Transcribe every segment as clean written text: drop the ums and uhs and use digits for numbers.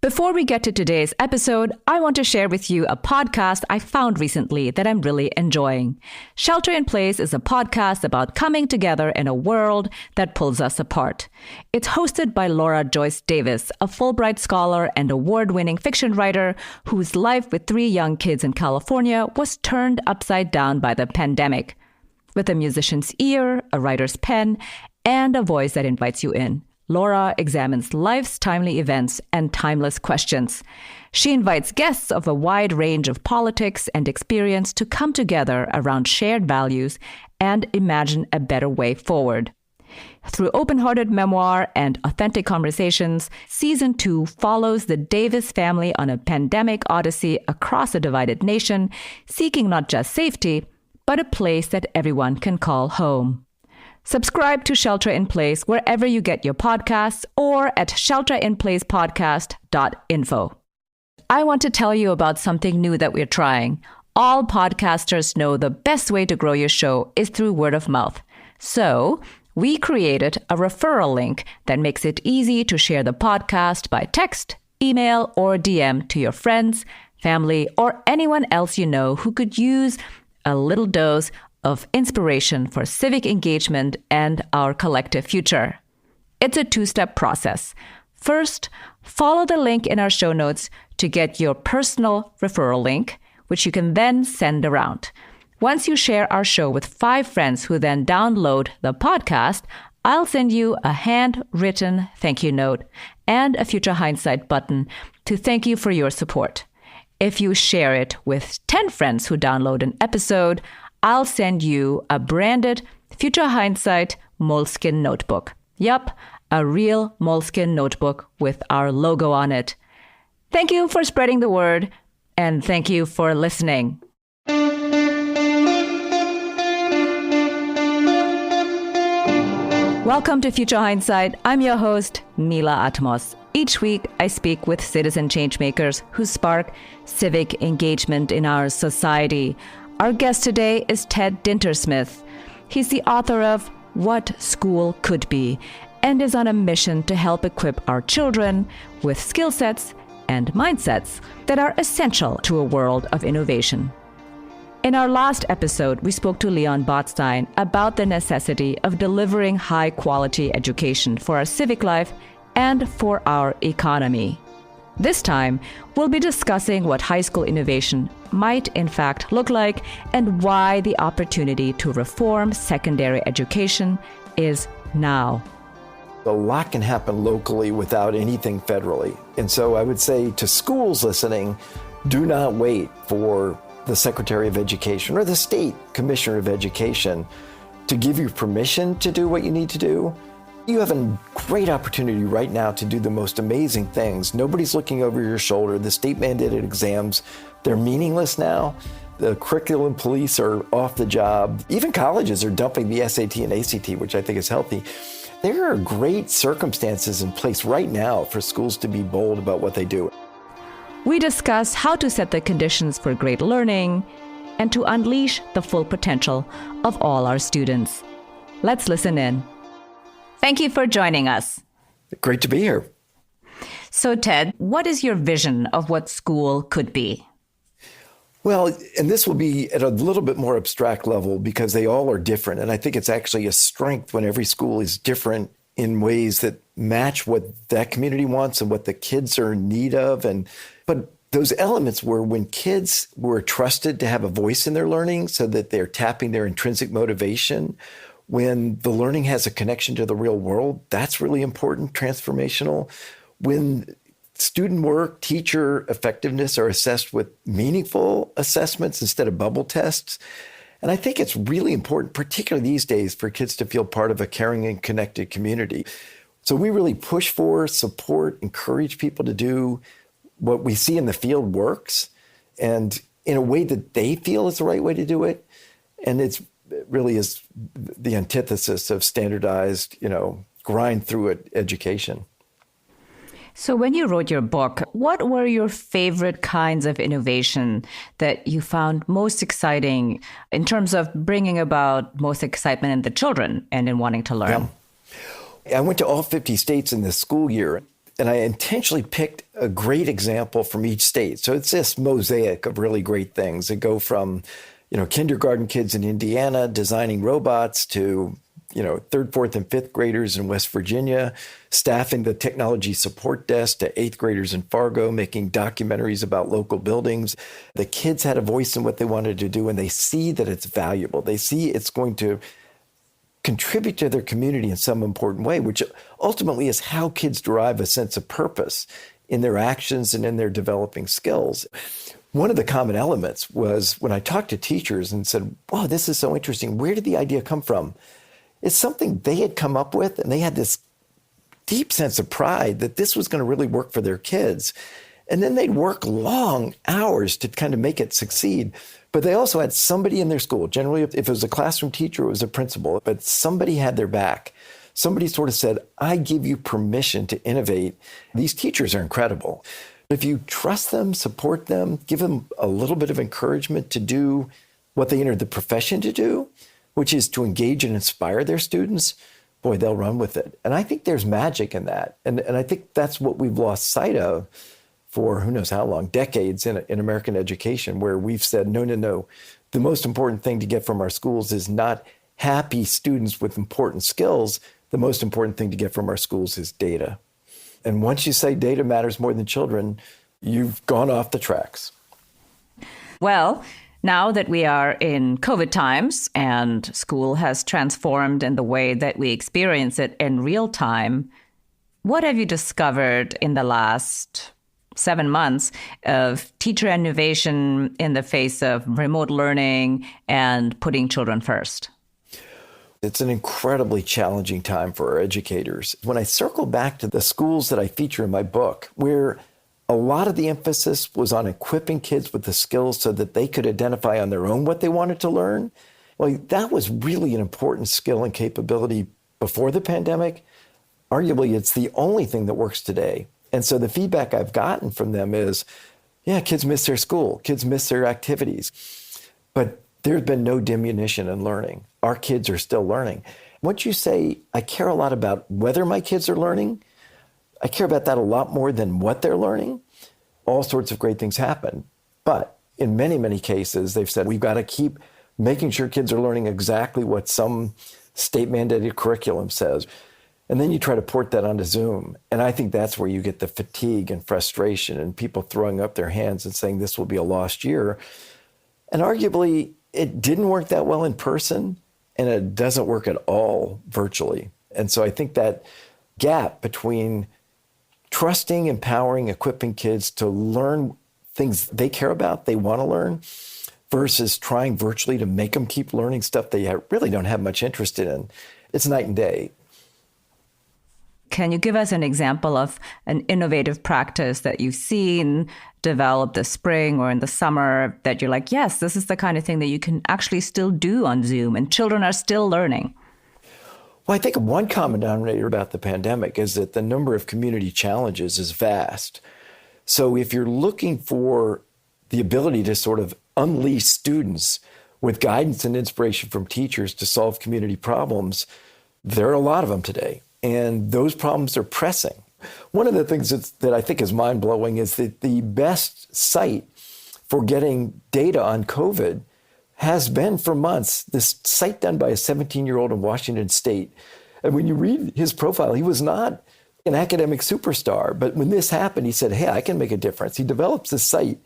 Before we get to today's episode, I want to share with you a podcast I found recently that I'm really enjoying. Shelter in Place is a podcast about coming together in a world that pulls us apart. It's hosted by Laura Joyce Davis, a Fulbright scholar and award-winning fiction writer whose life with 3 young kids in California was turned upside down by the pandemic. With a musician's ear, a writer's pen, and a voice that invites you in, Laura examines life's timely events and timeless questions. She invites guests of a wide range of politics and experience to come together around shared values and imagine a better way forward. Through open-hearted memoir and authentic conversations, Season 2 follows the Davis family on a pandemic odyssey across a divided nation, seeking not just safety, but a place that everyone can call home. Subscribe to Shelter in Place wherever you get your podcasts or at shelterinplacepodcast.info. I want to tell you about something new that we're trying. All podcasters know the best way to grow your show is through word of mouth. So we created a referral link that makes it easy to share the podcast by text, email, or DM to your friends, family, or anyone else you know who could use a little dose of inspiration for civic engagement and our collective future. It's a 2-step process. First, follow the link in our show notes to get your personal referral link, which you can then send around. Once you share our show with 5 friends who then download the podcast, I'll send you a handwritten thank you note and a future Hindsight button to thank you for your support. If you share it with 10 friends who download an episode, I'll send you a branded Future Hindsight moleskin notebook. Yup, a real moleskin notebook with our logo on it. Thank you for spreading the word, and thank you for listening. Welcome to Future Hindsight. I'm your host, Mila Atmos. Each week, I speak with citizen changemakers who spark civic engagement in our society. Our guest today is Ted Dintersmith. He's the author of What School Could Be and is on a mission to help equip our children with skill sets and mindsets that are essential to a world of innovation. In our last episode, we spoke to Leon Botstein about the necessity of delivering high-quality education for our civic life and for our economy. This time, we'll be discussing what high school innovation might in fact look like and why the opportunity to reform secondary education is now. A lot can happen locally without anything federally. And so I would say to schools listening, do not wait for the Secretary of Education or the State Commissioner of Education to give you permission to do what you need to do. You have a great opportunity right now to do the most amazing things. Nobody's looking over your shoulder. The state-mandated exams, they're meaningless now. The curriculum police are off the job. Even colleges are dumping the SAT and ACT, which I think is healthy. There are great circumstances in place right now for schools to be bold about what they do. We discuss how to set the conditions for great learning and to unleash the full potential of all our students. Let's listen in. Thank you for joining us. Great to be here. So, Ted, what is your vision of what school could be? Well, and this will be at a little bit more abstract level because they all are different. And I think it's actually a strength when every school is different in ways that match what that community wants and what the kids are in need of. But those elements were when kids were trusted to have a voice in their learning so that they're tapping their intrinsic motivation. When the learning has a connection to the real world, that's really important, transformational. When student work, teacher effectiveness are assessed with meaningful assessments instead of bubble tests. And I think it's really important, particularly these days, for kids to feel part of a caring and connected community. So we really push for, support, encourage people to do what we see in the field works and in a way that they feel is the right way to do it. And it really is the antithesis of standardized, grind through it education. So when you wrote your book, what were your favorite kinds of innovation that you found most exciting in terms of bringing about most excitement in the children and in wanting to learn? Yeah. I went to all 50 states in this school year. And I intentionally picked a great example from each state. So it's this mosaic of really great things that go from, kindergarten kids in Indiana designing robots to, third, fourth, and fifth graders in West Virginia, staffing the technology support desk to eighth graders in Fargo, making documentaries about local buildings. The kids had a voice in what they wanted to do, and they see that it's valuable. They see it's going to contribute to their community in some important way, which ultimately is how kids derive a sense of purpose in their actions and in their developing skills. One of the common elements was when I talked to teachers and said, wow, this is so interesting. Where did the idea come from? It's something they had come up with, and they had this deep sense of pride that this was going to really work for their kids. And then they'd work long hours to kind of make it succeed. But they also had somebody in their school. Generally, if it was a classroom teacher, it was a principal. But somebody had their back. Somebody sort of said, I give you permission to innovate. These teachers are incredible. If you trust them, support them, give them a little bit of encouragement to do what they entered the profession to do, which is to engage and inspire their students, boy, they'll run with it. And I think there's magic in that. And I think that's what we've lost sight of for who knows how long, decades in American education, where we've said, no. The most important thing to get from our schools is not happy students with important skills. The most important thing to get from our schools is data. And once you say data matters more than children, you've gone off the tracks. Well, now that we are in COVID times and school has transformed in the way that we experience it in real time, what have you discovered in the last 7 months of teacher innovation in the face of remote learning and putting children first? It's an incredibly challenging time for our educators. When I circle back to the schools that I feature in my book, where a lot of the emphasis was on equipping kids with the skills so that they could identify on their own what they wanted to learn, well, that was really an important skill and capability before the pandemic. Arguably, it's the only thing that works today. And so the feedback I've gotten from them is, yeah, kids miss their school, kids miss their activities, but there's been no diminution in learning. Our kids are still learning. Once you say, I care a lot about whether my kids are learning, I care about that a lot more than what they're learning, all sorts of great things happen. But in many, many cases, they've said, we've got to keep making sure kids are learning exactly what some state mandated curriculum says. And then you try to port that onto Zoom. And I think that's where you get the fatigue and frustration and people throwing up their hands and saying this will be a lost year. And arguably, it didn't work that well in person, and it doesn't work at all virtually. And so I think that gap between trusting, empowering, equipping kids to learn things they care about, they want to learn, versus trying virtually to make them keep learning stuff they really don't have much interest in, it's night and day. Can you give us an example of an innovative practice that you've seen develop this spring or in the summer that you're like, yes, this is the kind of thing that you can actually still do on Zoom and children are still learning? Well, I think one common denominator about the pandemic is that the number of community challenges is vast. So if you're looking for the ability to sort of unleash students with guidance and inspiration from teachers to solve community problems, there are a lot of them today. And those problems are pressing. One of the things that I think is mind-blowing is that the best site for getting data on COVID has been for months this site done by a 17-year-old in Washington State. And when you read his profile, he was not an academic superstar. But when this happened, he said, hey, I can make a difference. He develops this site.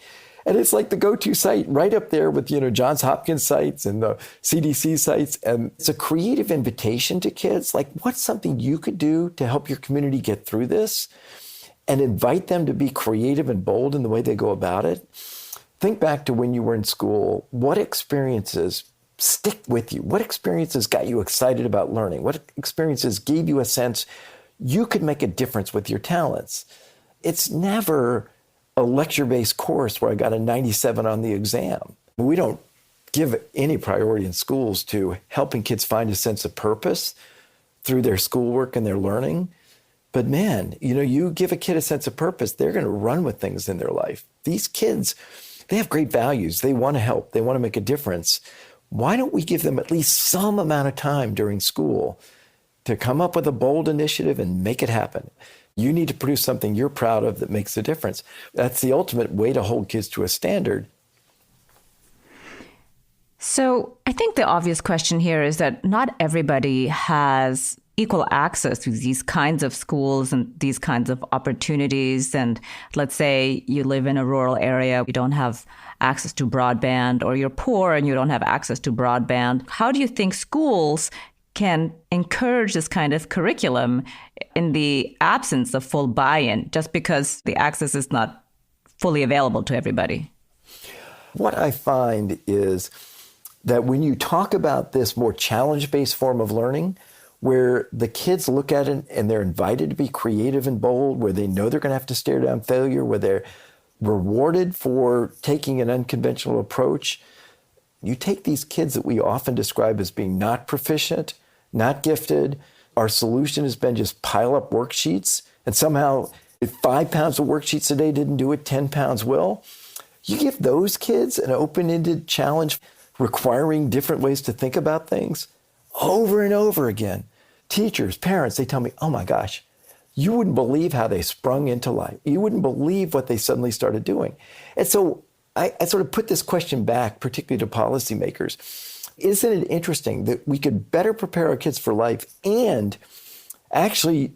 And it's like the go-to site right up there with, Johns Hopkins sites and the CDC sites. And it's a creative invitation to kids. Like, what's something you could do to help your community get through this? And invite them to be creative and bold in the way they go about it. Think back to when you were in school. What experiences stick with you? What experiences got you excited about learning? What experiences gave you a sense you could make a difference with your talents? It's never a lecture-based course where I got a 97 on the exam. We don't give any priority in schools to helping kids find a sense of purpose through their schoolwork and their learning. But man, you give a kid a sense of purpose, they're going to run with things in their life. These kids, they have great values. They want to help. They want to make a difference. Why don't we give them at least some amount of time during school to come up with a bold initiative and make it happen? You need to produce something you're proud of that makes a difference. That's the ultimate way to hold kids to a standard. So I think the obvious question here is that not everybody has equal access to these kinds of schools and these kinds of opportunities. And let's say you live in a rural area, you don't have access to broadband, or you're poor and you don't have access to broadband. How do you think schools can encourage this kind of curriculum in the absence of full buy-in, just because the access is not fully available to everybody? What I find is that when you talk about this more challenge-based form of learning, where the kids look at it and they're invited to be creative and bold, where they know they're going to have to stare down failure, where they're rewarded for taking an unconventional approach, you take these kids that we often describe as being not proficient, not gifted. Our solution has been just pile up worksheets, and somehow if 5 pounds of worksheets a day didn't do it, 10 pounds will. You give those kids an open-ended challenge requiring different ways to think about things over and over again. Teachers, parents, they tell me, oh my gosh, you wouldn't believe how they sprung into life. You wouldn't believe what they suddenly started doing. And so I sort of put this question back, particularly to policymakers. Isn't it interesting that we could better prepare our kids for life and actually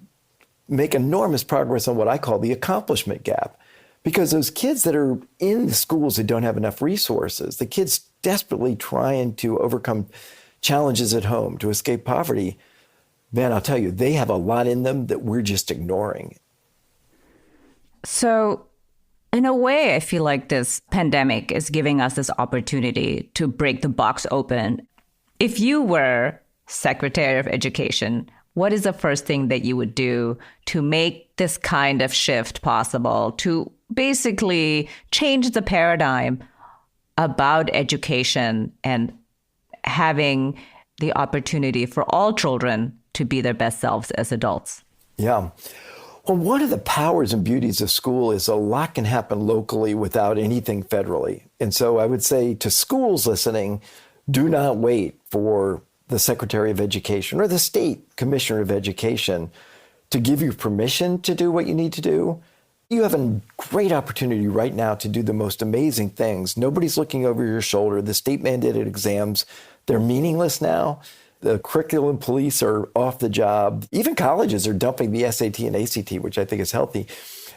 make enormous progress on what I call the accomplishment gap? Because those kids that are in the schools that don't have enough resources, the kids desperately trying to overcome challenges at home, to escape poverty, man, I'll tell you, they have a lot in them that we're just ignoring. So in a way, I feel like this pandemic is giving us this opportunity to break the box open. If you were Secretary of Education, what is the first thing that you would do to make this kind of shift possible, to basically change the paradigm about education and having the opportunity for all children to be their best selves as adults? Yeah. Well, one of the powers and beauties of school is a lot can happen locally without anything federally. And so I would say to schools listening, do not wait for the Secretary of Education or the State Commissioner of Education to give you permission to do what you need to do. You have a great opportunity right now to do the most amazing things. Nobody's looking over your shoulder. The state mandated exams, they're meaningless now. The curriculum police are off the job. Even colleges are dumping the SAT and ACT, which I think is healthy.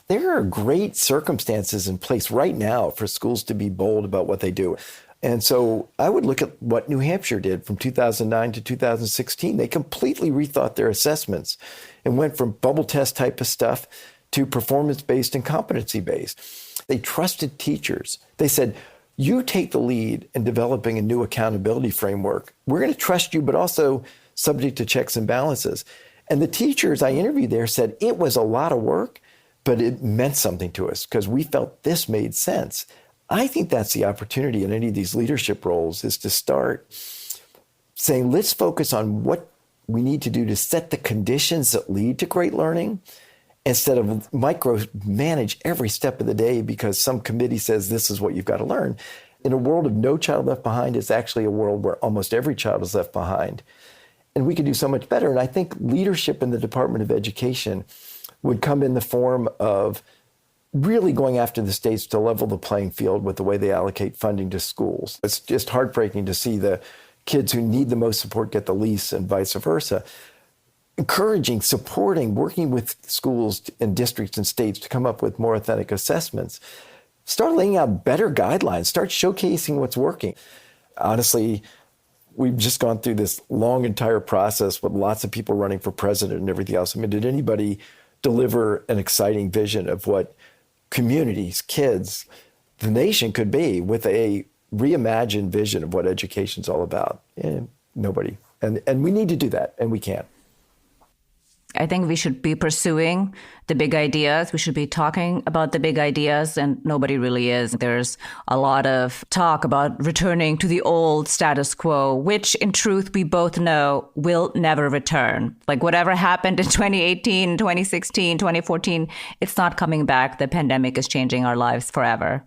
There are great circumstances in place right now for schools to be bold about what they do. And so I would look at what New Hampshire did from 2009 to 2016. They completely rethought their assessments and went from bubble test type of stuff to performance-based and competency-based. They trusted teachers. They said, you take the lead in developing a new accountability framework. We're going to trust you, but also subject to checks and balances. And the teachers I interviewed there said it was a lot of work, but it meant something to us because we felt this made sense. I think that's the opportunity in any of these leadership roles, is to start saying, let's focus on what we need to do to set the conditions that lead to great learning, instead of micromanage every step of the day because some committee says this is what you've got to learn. In a world of no child left behind, it's actually a world where almost every child is left behind. And we can do so much better. And I think leadership in the Department of Education would come in the form of really going after the states to level the playing field with the way they allocate funding to schools. It's just heartbreaking to see the kids who need the most support get the least and vice versa. Encouraging, supporting, working with schools and districts and states to come up with more authentic assessments. Start laying out better guidelines. Start showcasing what's working. Honestly, we've just gone through this long, entire process with lots of people running for president and everything else. I mean, did anybody deliver an exciting vision of what communities, kids, the nation could be with a reimagined vision of what education's all about? Nobody. And we need to do that, and we can. I think we should be pursuing the big ideas. We should be talking about the big ideas, and nobody really is. There's a lot of talk about returning to the old status quo, which in truth we both know will never return. Like whatever happened in 2018, 2016, 2014, it's not coming back. The pandemic is changing our lives forever.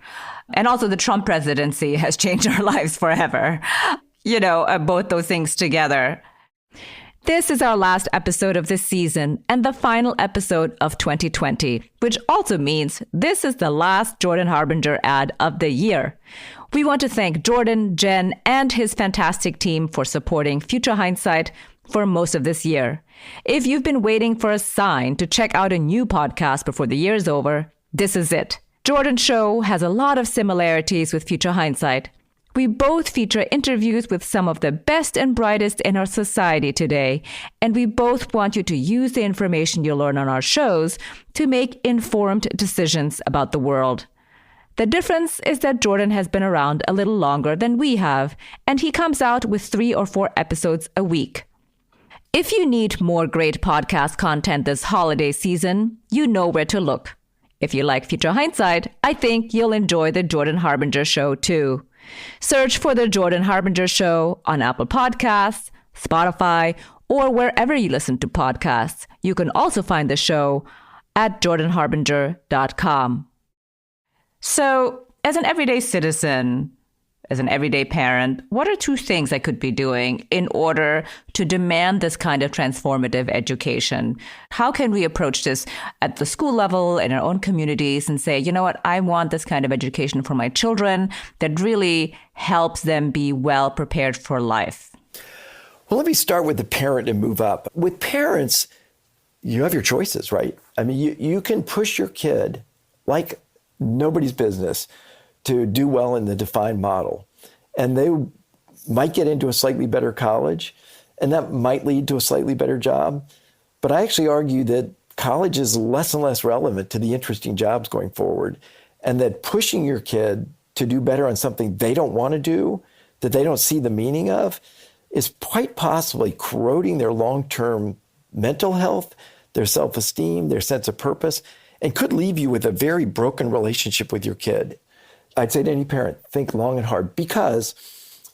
And also the Trump presidency has changed our lives forever. Both those things together. This is our last episode of this season and the final episode of 2020, which also means this is the last Jordan Harbinger ad of the year. We want to thank Jordan, Jen, and his fantastic team for supporting Future Hindsight for most of this year. If you've been waiting for a sign to check out a new podcast before the year's over, this is it. Jordan's show has a lot of similarities with Future Hindsight. We both feature interviews with some of the best and brightest in our society today, and we both want you to use the information you learn on our shows to make informed decisions about the world. The difference is that Jordan has been around a little longer than we have, and he comes out with 3 or 4 episodes a week. If you need more great podcast content this holiday season, you know where to look. If you like Future Hindsight, I think you'll enjoy the Jordan Harbinger Show too. Search for the Jordan Harbinger Show on Apple Podcasts, Spotify, or wherever you listen to podcasts. You can also find the show at jordanharbinger.com. So, as an everyday citizen, as an everyday parent, what are 2 things I could be doing in order to demand this kind of transformative education? How can we approach this at the school level, in our own communities, and say, you know what, I want this kind of education for my children that really helps them be well prepared for life? Well, let me start with the parent and move up. With parents, you have your choices, right? I mean, you can push your kid like nobody's business to do well in the defined model. And they might get into a slightly better college, and that might lead to a slightly better job. But I actually argue that college is less and less relevant to the interesting jobs going forward, and that pushing your kid to do better on something they don't want to do, that they don't see the meaning of, is quite possibly corroding their long-term mental health, their self-esteem, their sense of purpose, and could leave you with a very broken relationship with your kid. I'd say to any parent, think long and hard, because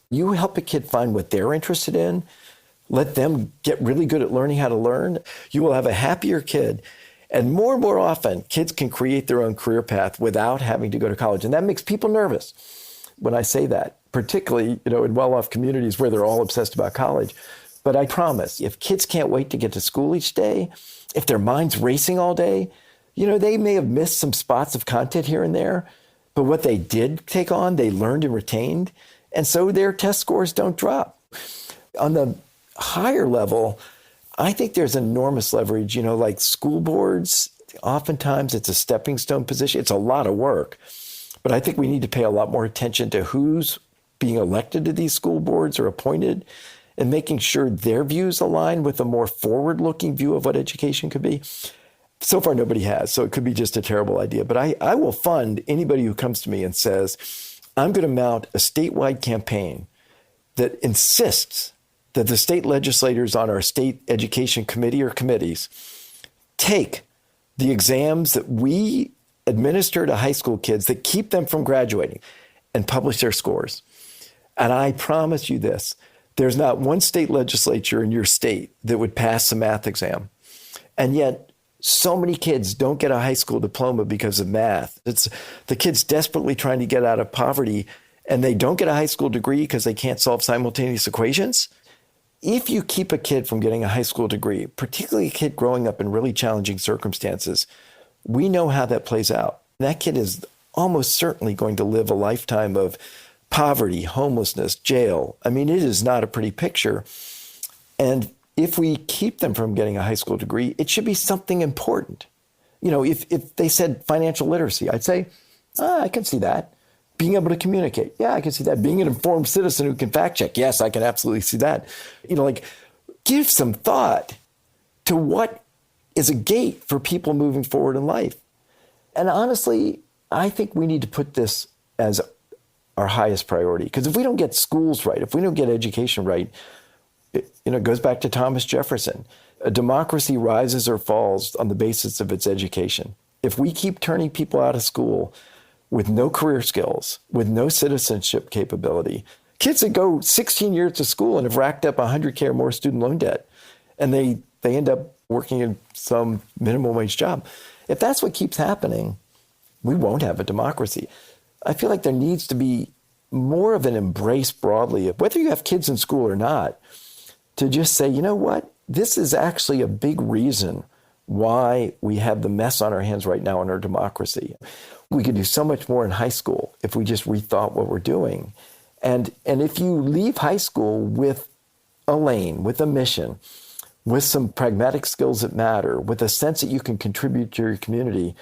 you help a kid find what they're interested in, let them get really good at learning how to learn. You will have a happier kid. And more often, kids can create their own career path without having to go to college. And that makes people nervous when I say that, particularly, in well-off communities where they're all obsessed about college. But I promise, if kids can't wait to get to school each day, if their mind's racing all day, they may have missed some spots of content here and there, but what they did take on, they learned and retained, and so their test scores don't drop. On the higher level, I think there's enormous leverage, like school boards. Oftentimes it's a stepping stone position. It's a lot of work, but I think we need to pay a lot more attention to who's being elected to these school boards or appointed, and making sure their views align with a more forward-looking view of what education could be. So far, nobody has, so it could be just a terrible idea. But I will fund anybody who comes to me and says, I'm going to mount a statewide campaign that insists that the state legislators on our state education committee or committees take the exams that we administer to high school kids that keep them from graduating and publish their scores. And I promise you this, there's not one state legislature in your state that would pass the math exam. And yet, so many kids don't get a high school diploma because of math. It's the kids desperately trying to get out of poverty, and they don't get a high school degree because they can't solve simultaneous equations. If you keep a kid from getting a high school degree, particularly a kid growing up in really challenging circumstances, we know how that plays out. That kid is almost certainly going to live a lifetime of poverty, homelessness, jail. I mean, it is not a pretty picture. And if we keep them from getting a high school degree, it should be something important. If they said financial literacy, I'd say, I can see that. Being able to communicate, yeah, I can see that. Being an informed citizen who can fact check, yes, I can absolutely see that. Give some thought to what is a gate for people moving forward in life. And honestly, I think we need to put this as our highest priority. Because if we don't get schools right, if we don't get education right, it goes back to Thomas Jefferson. A democracy rises or falls on the basis of its education. If we keep turning people out of school with no career skills, with no citizenship capability, kids that go 16 years to school and have racked up $100K or more student loan debt, and they end up working in some minimum wage job. If that's what keeps happening, we won't have a democracy. I feel like there needs to be more of an embrace broadly, whether you have kids in school or not, to just say, you know what? this is actually a big reason why we have the mess on our hands right now in our democracy. We could do so much more in high school if we just rethought what we're doing. And if you leave high school with a lane, with a mission, with some pragmatic skills that matter, with a sense that you can contribute to your community,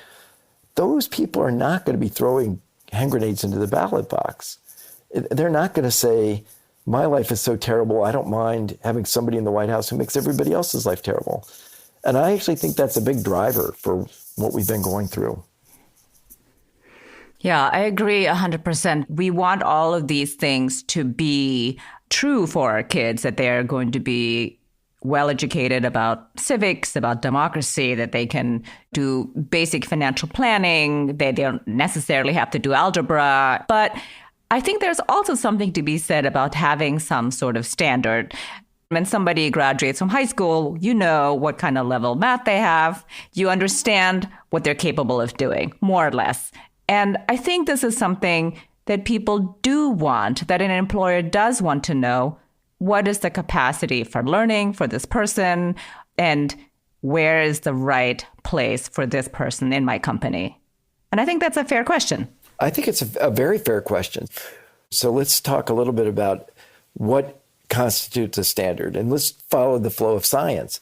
those people are not going to be throwing hand grenades into the ballot box. They're not going to say, my life is so terrible, I don't mind having somebody in the White House who makes everybody else's life terrible. And I actually think that's a big driver for what we've been going through. Yeah, I agree 100%. We want all of these things to be true for our kids, that they're going to be well educated about civics, about democracy, that they can do basic financial planning. They don't necessarily have to do algebra. But I think there's also something to be said about having some sort of standard. When somebody graduates from high school, you know what kind of level math they have. You understand what they're capable of doing, more or less. And I think this is something that people do want, that an employer does want to know. What is the capacity for learning for this person? And where is the right place for this person in my company? And I think that's a fair question. I think it's a very fair question. So let's talk a little bit about what constitutes a standard, and let's follow the flow of science.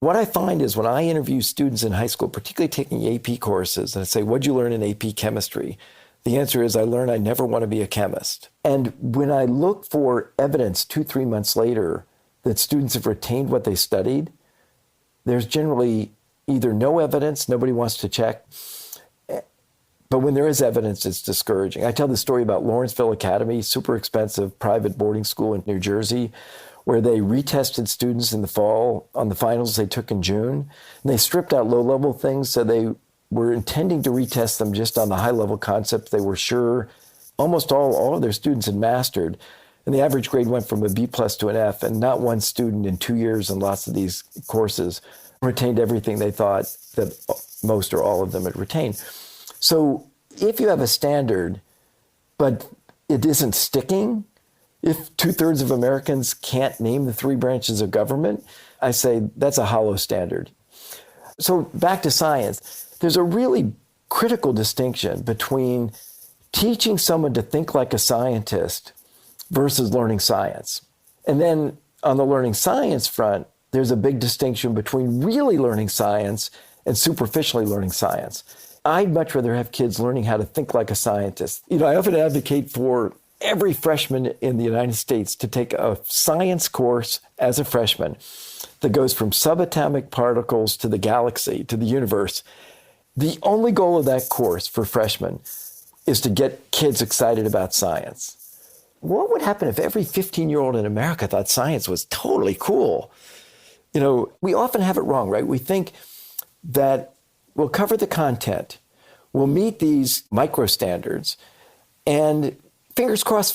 What I find is when I interview students in high school, particularly taking AP courses, and I say, what'd you learn in AP chemistry? The answer is, I learned I never want to be a chemist. And when I look for evidence 2-3 months later that students have retained what they studied, there's generally either no evidence, nobody wants to check, but when there is evidence, it's discouraging. I tell the story about Lawrenceville Academy, super expensive private boarding school in New Jersey, where they retested students in the fall on the finals they took in June. And they stripped out low-level things, so they were intending to retest them just on the high-level concepts they were sure almost all of their students had mastered. And the average grade went from a B+ to an F, and not one student in 2 years in lots of these courses retained everything they thought that most or all of them had retained. So if you have a standard, but it isn't sticking, if 2/3 of Americans can't name the 3 branches of government, I say that's a hollow standard. So back to science, there's a really critical distinction between teaching someone to think like a scientist versus learning science. And then on the learning science front, there's a big distinction between really learning science and superficially learning science. I'd much rather have kids learning how to think like a scientist. I often advocate for every freshman in the United States to take a science course as a freshman that goes from subatomic particles to the galaxy, to the universe. The only goal of that course for freshmen is to get kids excited about science. What would happen if every 15-year-old in America thought science was totally cool? We often have it wrong, right? We think that we'll cover the content, we'll meet these micro standards, and fingers crossed,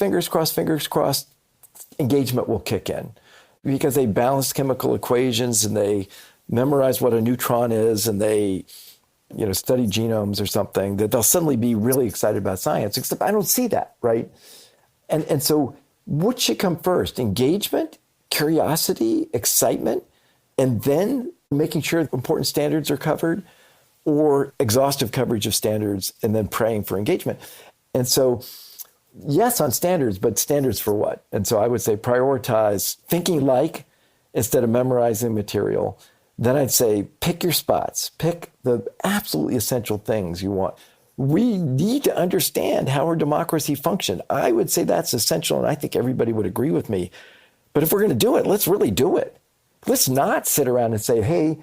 engagement will kick in because they balance chemical equations and they memorize what a neutron is and they study genomes or something, that they'll suddenly be really excited about science, except I don't see that, right? And so what should come first? Engagement, curiosity, excitement, and then making sure important standards are covered, or exhaustive coverage of standards and then praying for engagement? And so, yes, on standards, but standards for what? And so I would say prioritize thinking like instead of memorizing material. Then I'd say pick your spots, pick the absolutely essential things you want. We need to understand how our democracy functions. I would say that's essential, and I think everybody would agree with me. But if we're going to do it, let's really do it. Let's not sit around and say, hey,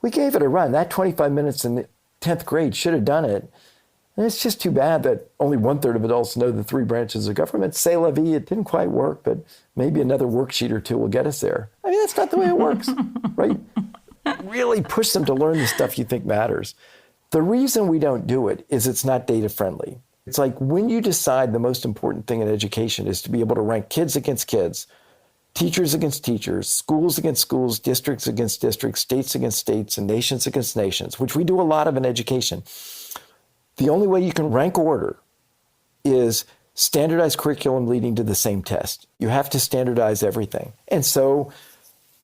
we gave it a run. That 25 minutes in the 10th grade should have done it. And it's just too bad that only 1/3 of adults know the 3 branches of government. C'est la vie, it didn't quite work, but maybe another worksheet or 2 will get us there. I mean, that's not the way it works, right? Really push them to learn the stuff you think matters. The reason we don't do it is it's not data friendly. It's like when you decide the most important thing in education is to be able to rank kids against kids, teachers against teachers, schools against schools, districts against districts, states against states, and nations against nations, which we do a lot of in education. The only way you can rank order is standardized curriculum leading to the same test. You have to standardize everything. And so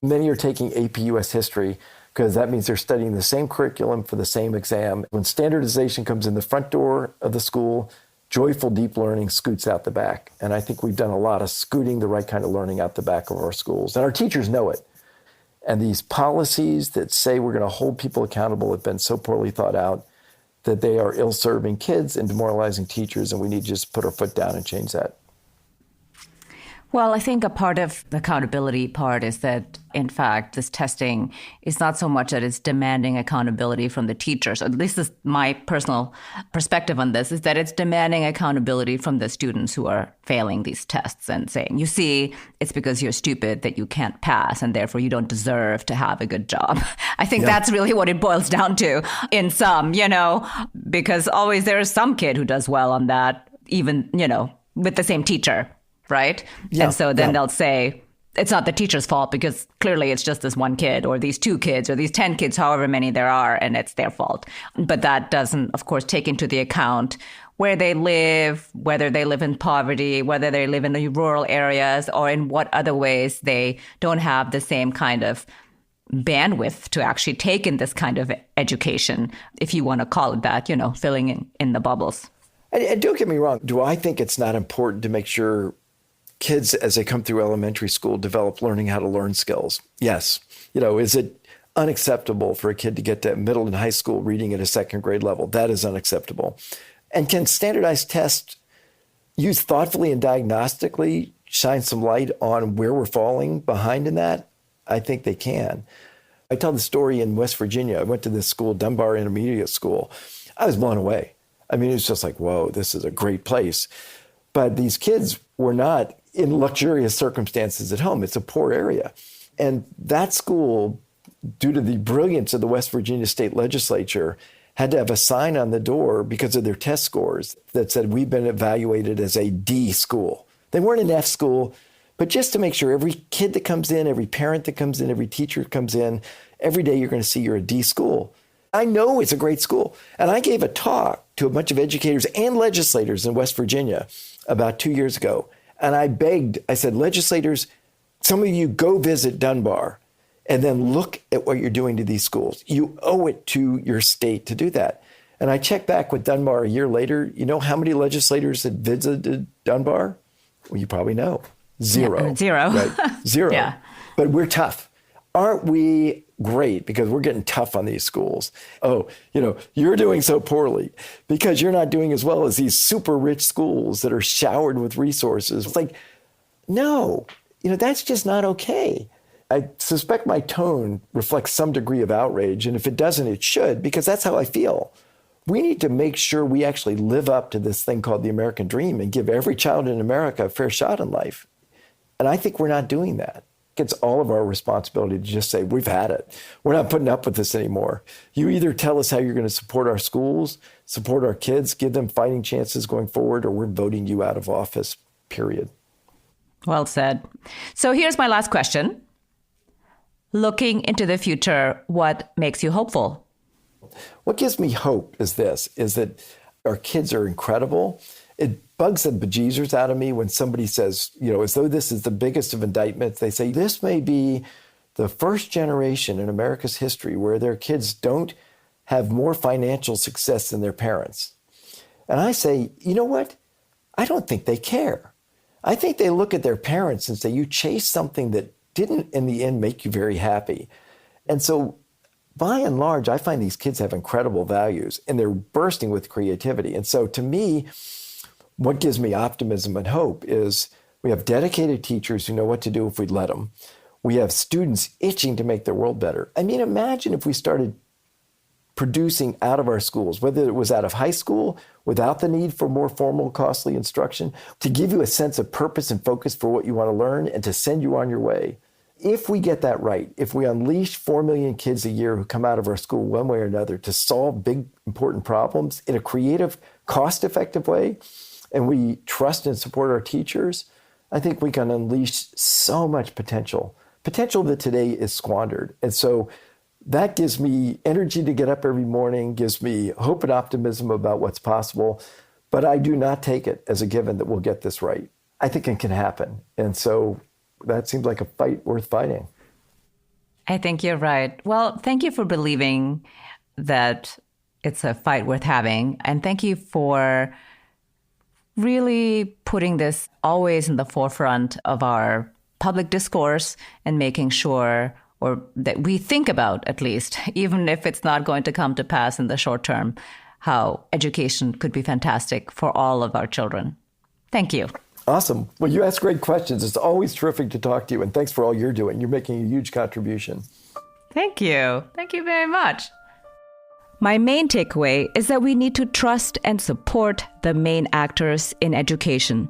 Many are taking AP US history because that means they're studying the same curriculum for the same exam. When standardization comes in the front door of the school, joyful deep learning scoots out the back. And I think we've done a lot of scooting the right kind of learning out the back of our schools. And our teachers know it. And these policies that say we're going to hold people accountable have been so poorly thought out that they are ill-serving kids and demoralizing teachers, and we need to just put our foot down and change that. Well, I think a part of the accountability part is that, in fact, this testing is not so much that it's demanding accountability from the teachers. At least this is my personal perspective on this, is that it's demanding accountability from the students who are failing these tests and saying, you see, it's because you're stupid that you can't pass and therefore you don't deserve to have a good job. I think that's really what it boils down to in some, because always there is some kid who does well on that, even, with the same teacher. Right? Yeah, and so then they'll say, it's not the teacher's fault because clearly it's just this one kid or these 2 kids or these 10 kids, however many there are, and it's their fault. But that doesn't, of course, take into the account where they live, whether they live in poverty, whether they live in the rural areas, or in what other ways they don't have the same kind of bandwidth to actually take in this kind of education, if you want to call it that, filling in the bubbles. And don't get me wrong. Do I think it's not important to make sure kids, as they come through elementary school, develop learning how to learn skills? Yes. Is it unacceptable for a kid to get to middle and high school reading at a second grade level? That is unacceptable. And can standardized tests used thoughtfully and diagnostically shine some light on where we're falling behind in that? I think they can. I tell the story in West Virginia. I went to this school, Dunbar Intermediate School. I was blown away. I mean, it's just like, whoa, this is a great place. But these kids were not in luxurious circumstances at home. It's a poor area. And that school, due to the brilliance of the West Virginia State Legislature, had to have a sign on the door because of their test scores that said, we've been evaluated as a D school. They weren't an F school, but just to make sure every kid that comes in, every parent that comes in, every teacher that comes in, every day you're going to see you're a D school. I know it's a great school. And I gave a talk to a bunch of educators and legislators in West Virginia about 2 years ago. And I said, legislators, some of you go visit Dunbar and then look at what you're doing to these schools. You owe it to your state to do that. And I checked back with Dunbar a year later. You know how many legislators had visited Dunbar? Well, you probably know. 0. Yeah, 0. Right? 0. Yeah. But we're tough. Aren't we great because we're getting tough on these schools? Oh, you're doing so poorly because you're not doing as well as these super rich schools that are showered with resources. It's like, no, that's just not okay. I suspect my tone reflects some degree of outrage. And if it doesn't, it should, because that's how I feel. We need to make sure we actually live up to this thing called the American dream and give every child in America a fair shot in life. And I think we're not doing that. It's all of our responsibility to just say, we've had it. We're not putting up with this anymore. You either tell us how you're going to support our schools, support our kids, give them fighting chances going forward, or we're voting you out of office, period. Well said. So here's my last question. Looking into the future, what makes you hopeful? What gives me hope is that our kids are incredible. It bugs the bejesus out of me when somebody says, as though this is the biggest of indictments, they say this may be the first generation in America's history where their kids don't have more financial success than their parents. And I say, you know what? I don't think they care. I think they look at their parents and say, you chased something that didn't in the end make you very happy. And so by and large, I find these kids have incredible values and they're bursting with creativity. And so to me, what gives me optimism and hope is we have dedicated teachers who know what to do if we'd let them. We have students itching to make their world better. I mean, imagine if we started producing out of our schools, whether it was out of high school, without the need for more formal, costly instruction, to give you a sense of purpose and focus for what you want to learn and to send you on your way. If we get that right, if we unleash 4 million kids a year who come out of our school one way or another to solve big, important problems in a creative, cost-effective way, and we trust and support our teachers, I think we can unleash so much potential that today is squandered. And so that gives me energy to get up every morning, gives me hope and optimism about what's possible. But I do not take it as a given that we'll get this right. I think it can happen. And so that seems like a fight worth fighting. I think you're right. Well, thank you for believing that it's a fight worth having. And thank you for really putting this always in the forefront of our public discourse and making sure, or that we think about at least, even if it's not going to come to pass in the short term, how education could be fantastic for all of our children. Thank you. Awesome. Well, you ask great questions. It's always terrific to talk to you. And thanks for all you're doing. You're making a huge contribution. Thank you. Thank you very much. My main takeaway is that we need to trust and support the main actors in education,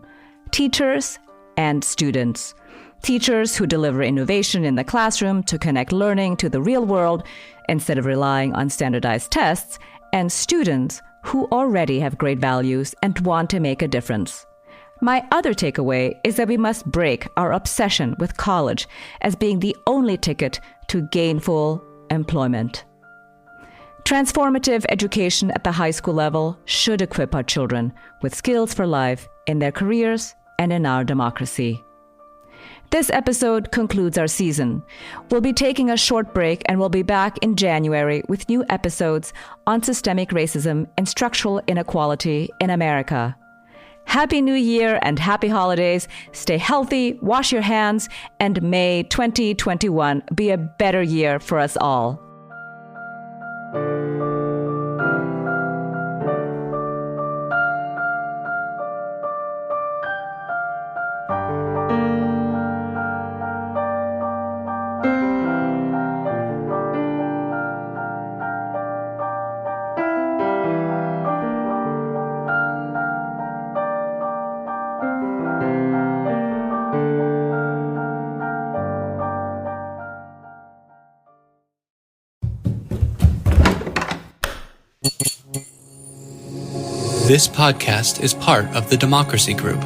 teachers and students. Teachers who deliver innovation in the classroom to connect learning to the real world instead of relying on standardized tests, and students who already have great values and want to make a difference. My other takeaway is that we must break our obsession with college as being the only ticket to gainful employment. Transformative education at the high school level should equip our children with skills for life in their careers and in our democracy. This episode concludes our season. We'll be taking a short break and we'll be back in January with new episodes on systemic racism and structural inequality in America. Happy New Year and happy holidays. Stay healthy, wash your hands, and may 2021 be a better year for us all. This podcast is part of the Democracy Group.